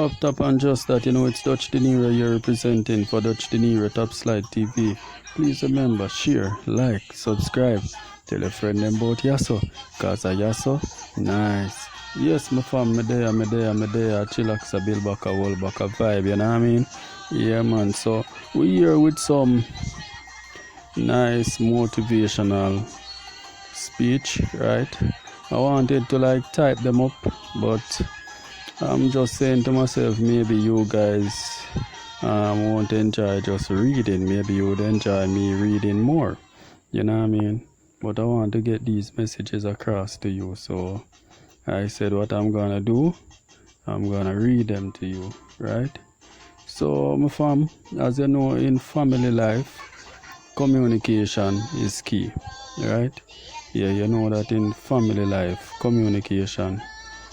Up top and just that, it's DUTCHdinero you're representing for DUTCHdinero Top Slide TV. Please remember, share, like, subscribe. Tell a friend them about Yasso, cause a Yasso, nice. Yes, my fam, me there, chillax a build back a whole back a vibe, you know what I mean? Yeah, man, so we here with some nice motivational speech, right? I wanted to type them up, but I'm just saying to myself, maybe you guys won't enjoy just reading. Maybe you would enjoy me reading more. You know what I mean? But I want to get these messages across to you. So I said what I'm going to do, I'm going to read them to you, right? So, my fam, as you know, in family life, communication is key, right? Yeah, you know that in family life, communication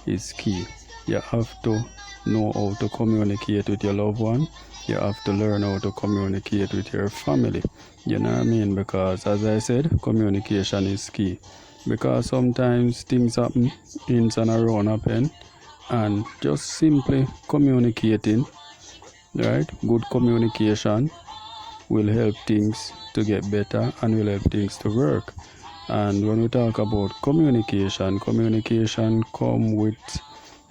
is key. You have to know how to communicate with your loved one. You have to learn how to communicate with your family. You know what I mean? Because as I said, communication is key. Because sometimes things happen, ins and around happen, and just simply communicating, right? Good communication will help things to get better and will help things to work. And when we talk about communication come with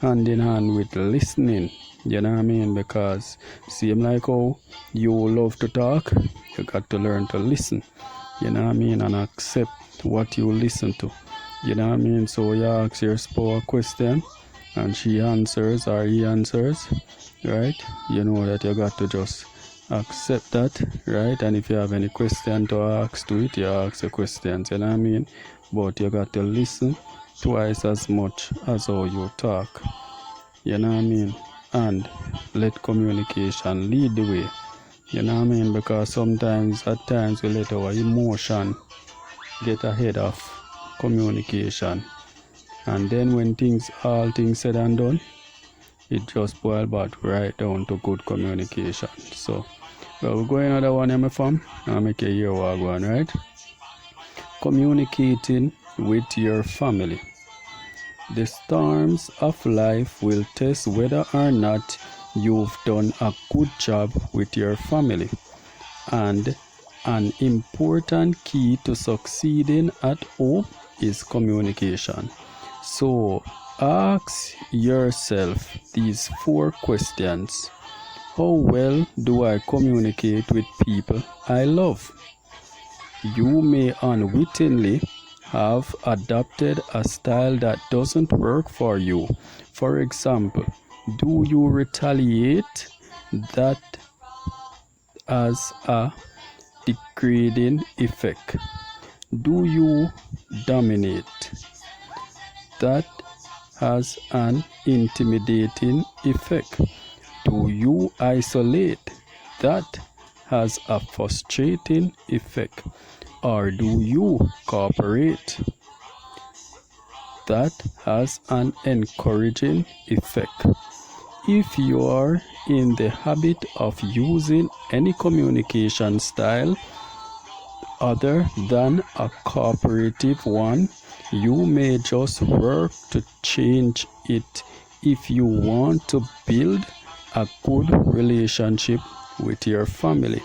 hand in hand with listening. You know what I mean? Because same like how you love to talk, you got to learn to listen. You know what I mean? And accept what you listen to. You know what I mean? So you ask your spouse a question and she answers or he answers, right? You know that you got to just accept that, right? And if you have any question to ask to it, you ask the questions, you know what I mean? But you got to listen twice as much as how you talk, you know what I mean? And let communication lead the way, you know what I mean? Because sometimes at times we let our emotion get ahead of communication, and then when all things said and done, it just boils back right down to good communication. So we're going another one here, my fam. I'll make a year walk one, right? Communicating with your family. The storms of life will test whether or not you've done a good job with your family. And an important key to succeeding at home is communication. So ask yourself these 4 questions. How well do I communicate with people I love? You may unwittingly have adopted a style that doesn't work for you. For example, do you retaliate? That has a degrading effect. Do you dominate? That has an intimidating effect. Do you isolate? That has a frustrating effect. Or do you cooperate? That has an encouraging effect. If you are in the habit of using any communication style other than a cooperative one, you may just work to change it if you want to build a good relationship with your family.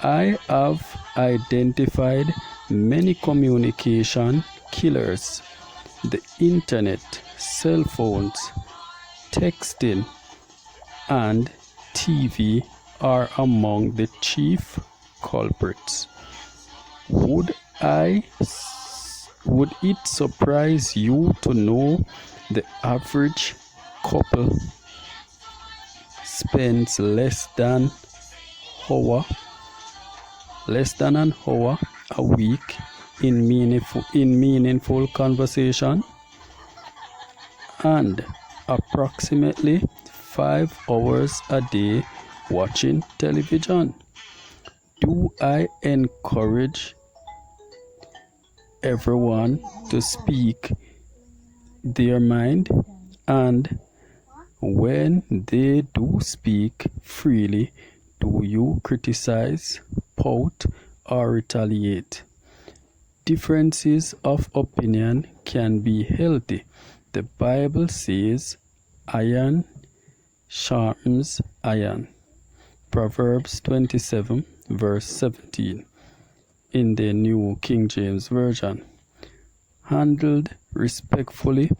I have identified many communication killers. The internet, cell phones, texting, and TV are among the chief culprits. Would it surprise you to know the average couple spends less than an hour a week in meaningful conversation, and approximately 5 hours a day watching television? Do I encourage everyone to speak their mind? And when they do speak freely, do you criticize, pout, or retaliate? Differences of opinion can be healthy. The Bible says, iron sharpens iron. Proverbs 27 verse 17 in the New King James Version. Handled respectfully,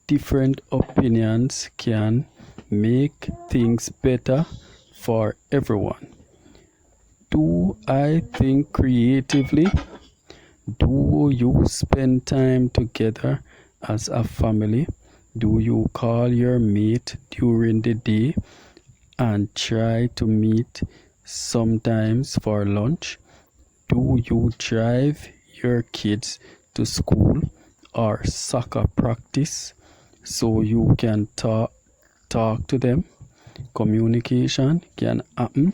different opinions can make things better for everyone. Do I think creatively? Do you spend time together as a family? Do you call your mate during the day and try to meet sometimes for lunch? Do you drive your kids to school or soccer practice so you can talk to them? Communication can happen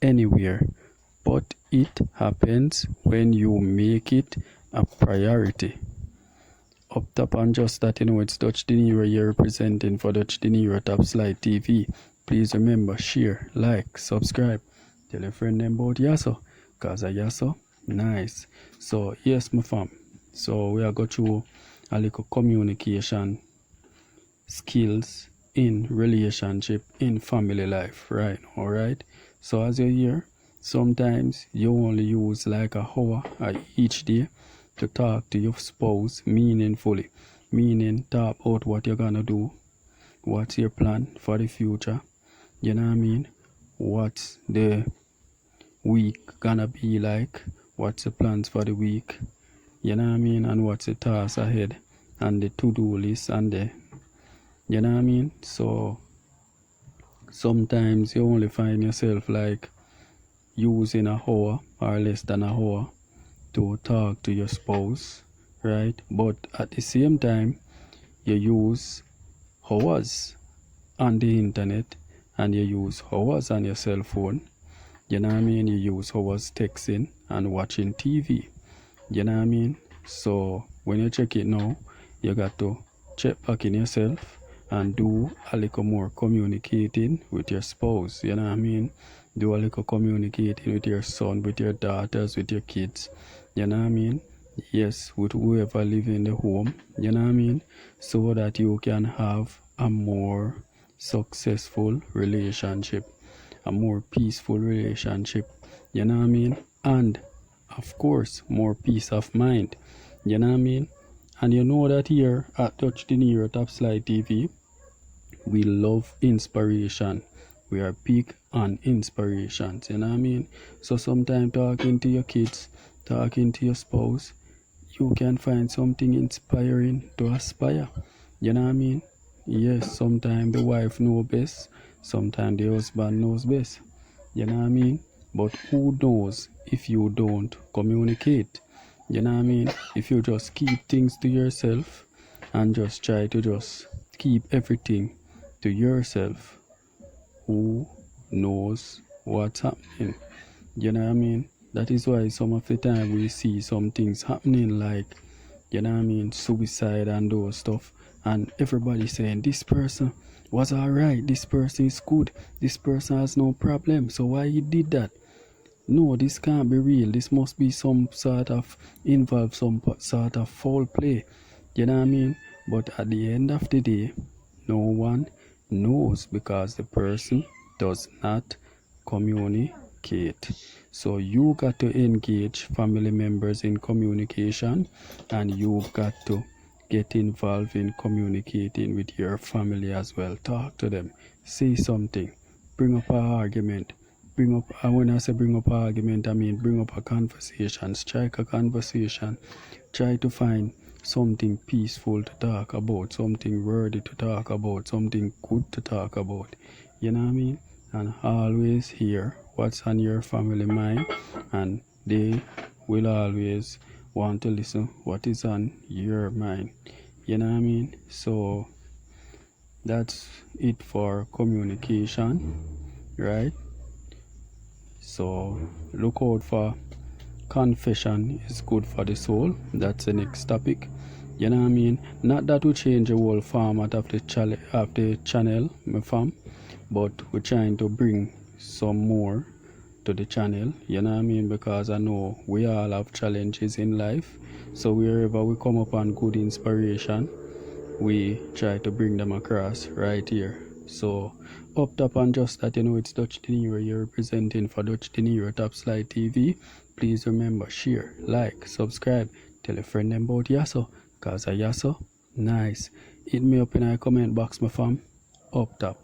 anywhere, but it happens when you make it a priority. Up top and just that, it's DUTCHdinero here representing for DUTCHdinero Top Slide TV. Please remember, share, like, subscribe. Tell a friend them about Yasso, cause a Yasso nice. So yes, my fam. So we are go through a little communication skills in relationship, in family life, right? Alright. So as you hear, sometimes you only use like a hour each day to talk to your spouse meaningfully. Meaning talk about what you're gonna do, what's your plan for the future, you know what I mean? What's the week gonna be like, what's the plans for the week, you know what I mean? And what's the task ahead, and the to-do list, and the, you know what I mean? So sometimes you only find yourself like using a hour or less than a hour to talk to your spouse, right? But at the same time, you use hours on the internet, and you use hours on your cell phone, you know what I mean? You use hours texting and watching TV, you know what I mean? So when you check it now, you got to check back in yourself and do a little more communicating with your spouse, you know what I mean? Do a little communicating with your son, with your daughters, with your kids, you know what I mean? Yes, with whoever live in the home, you know what I mean? So that you can have a more successful relationship, a more peaceful relationship, you know what I mean? And of course, more peace of mind, you know what I mean? And you know that here at DUTCHdinero Top Slide TV, we love inspiration. We are big on inspirations, you know what I mean? So sometimes talking to your kids, talking to your spouse, you can find something inspiring to aspire, you know what I mean? Yes, sometimes the wife knows best, sometimes the husband knows best, you know what I mean? But who knows if you don't communicate, you know what I mean? If you just keep things to yourself and just try to just keep everything to yourself, who knows what's happening, you know what I mean? That is why some of the time we see some things happening, like, you know what I mean, suicide and those stuff, and everybody saying this person was alright, this person is good, this person has no problem, so why he did that? No, this can't be real. This must be some sort of involve some sort of foul play, you know what I mean? But at the end of the day, no one knows, because the person does not communicate. So you got to engage family members in communication, and you've got to get involved in communicating with your family as well. Talk to them, say something, bring up an argument, bring up, and when I say bring up an argument, I mean bring up a conversation, strike a conversation, try to find something peaceful to talk about, something worthy to talk about, something good to talk about, you know what I mean? And always hear what's on your family mind, and they will always want to listen what is on your mind, you know what I mean? So that's it for communication, right? So look out for confession is good for the soul. That's the next topic, you know what I mean? Not that we change the whole format of the channel, my fam, but we're trying to bring some more to the channel, you know what I mean? Because I know we all have challenges in life, so wherever we come upon good inspiration, we try to bring them across right here So up top and just that, it's DUTCHdinero you're representing for DUTCHdinero Top Slide TV. Please remember, share, like, subscribe, tell a friend them about Yasso, cause a Yasso nice. Hit me up in the comment box, my fam. Up top.